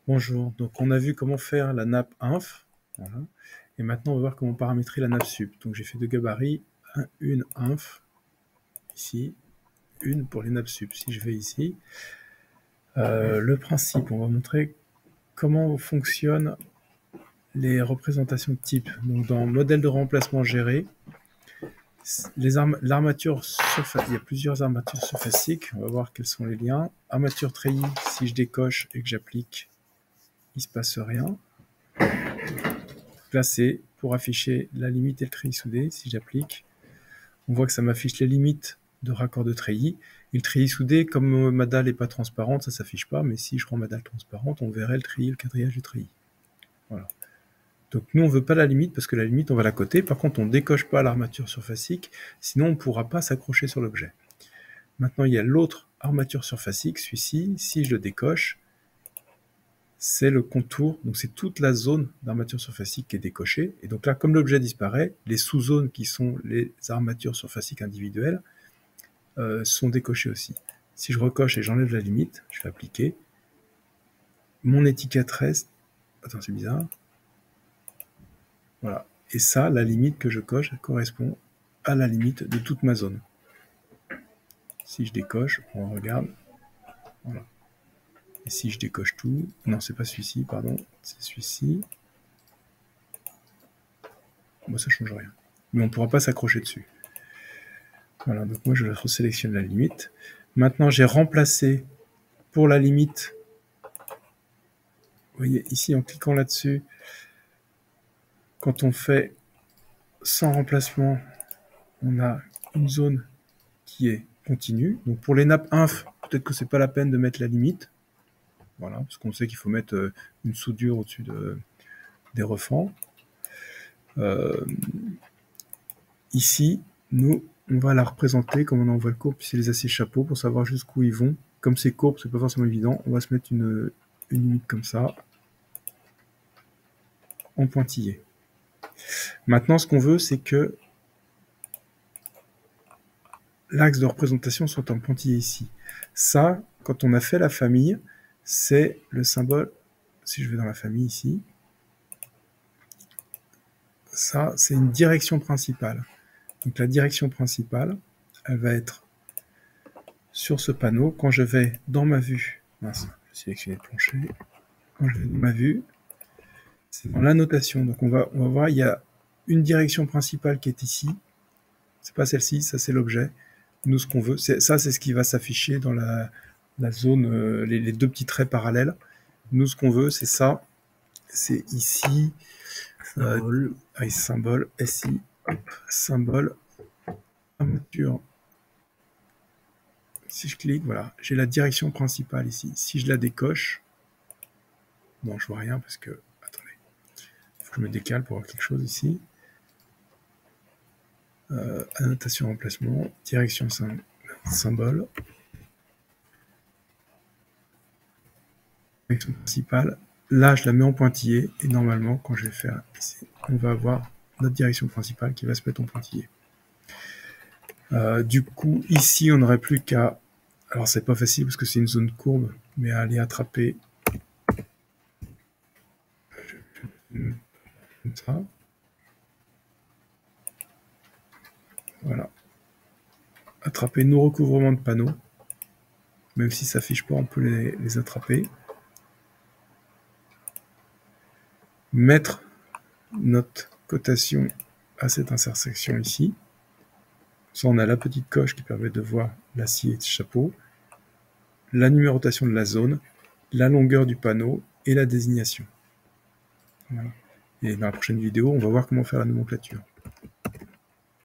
Bonjour, donc on a vu comment faire la nappe inf, voilà. Et maintenant on va voir comment paramétrer la nappe sup. Donc j'ai fait deux gabarits, une inf, ici, une pour les nappes sup. Si je vais ici, le principe, on va montrer comment fonctionnent les représentations de type. Donc dans modèle de remplacement géré, l'armature surfacique, il y a plusieurs armatures surfaciques, on va voir quels sont les liens. Armature treillis, si je décoche et que j'applique, il ne se passe rien. Placer pour afficher la limite et le treillis soudé. Si j'applique, on voit que ça m'affiche les limites de raccord de treillis. Et le treillis soudé, comme ma dalle n'est pas transparente, ça ne s'affiche pas, mais si je rends ma dalle transparente, on verrait le treillis, le quadrillage du treillis. Voilà. Donc nous, on ne veut pas la limite, parce que la limite, on va la coter. Par contre, on ne décoche pas l'armature surfacique, sinon on ne pourra pas s'accrocher sur l'objet. Maintenant, il y a l'autre armature surfacique, celui-ci. Si je le décoche, c'est le contour, donc c'est toute la zone d'armature surfacique qui est décochée. Et donc là, comme l'objet disparaît, les sous-zones qui sont les armatures surfaciques individuelles sont décochées aussi. Si je recoche et j'enlève la limite, je vais appliquer, mon étiquette reste... Attends, c'est bizarre. Voilà. Et ça, la limite que je coche, elle correspond à la limite de toute ma zone. Si je décoche, on regarde. Voilà. Et si je décoche tout... Non, c'est pas celui-ci, pardon. C'est celui-ci. Bon, ça change rien. Mais on ne pourra pas s'accrocher dessus. Voilà, donc moi je resélectionne la limite. Maintenant j'ai remplacé pour la limite. Vous voyez ici en cliquant là-dessus, quand on fait sans remplacement, on a une zone qui est continue. Donc pour les nappes inf, peut-être que c'est pas la peine de mettre la limite. Voilà, parce qu'on sait qu'il faut mettre une soudure au-dessus des refends. Ici, nous, on va la représenter comme on envoie le courbe, puis c'est les aciers chapeaux pour savoir jusqu'où ils vont. Comme c'est courbe, c'est pas forcément évident, on va se mettre une limite comme ça, en pointillé. Maintenant, ce qu'on veut, c'est que l'axe de représentation soit en pointillé ici. Ça, quand on a fait la famille, c'est le symbole, si je vais dans la famille ici, ça, c'est une direction principale. Donc la direction principale, elle va être sur ce panneau. Quand je vais dans ma vue, mince, je sélectionne le plancher, quand je vais dans ma vue, c'est dans l'annotation. Donc on va voir, il y a une direction principale qui est ici. C'est pas celle-ci, ça c'est l'objet. Nous, ce qu'on veut, ça c'est ce qui va s'afficher dans la zone, les deux petits traits parallèles. Nous, ce qu'on veut, c'est ça. C'est ici, symbole, SI, hop, symbole, armature. Si je clique, voilà, j'ai la direction principale ici. Si je la décoche, bon, je vois rien parce que, attendez, il faut que je me décale pour voir quelque chose ici. Annotation remplacement, direction symbole, direction principale. Là, je la mets en pointillé et normalement, quand je vais faire ici, on va avoir notre direction principale qui va se mettre en pointillé. Du coup, ici, on n'aurait plus qu'à... Alors, c'est pas facile parce que c'est une zone courbe, mais à aller attraper comme ça. Voilà. Attraper nos recouvrements de panneaux. Même si ça s'affiche pas, on peut les attraper. Mettre notre cotation à cette intersection ici. Ça, on a la petite coche qui permet de voir l'acier de chapeau, la numérotation de la zone, la longueur du panneau et la désignation. Voilà. Et dans la prochaine vidéo, on va voir comment faire la nomenclature.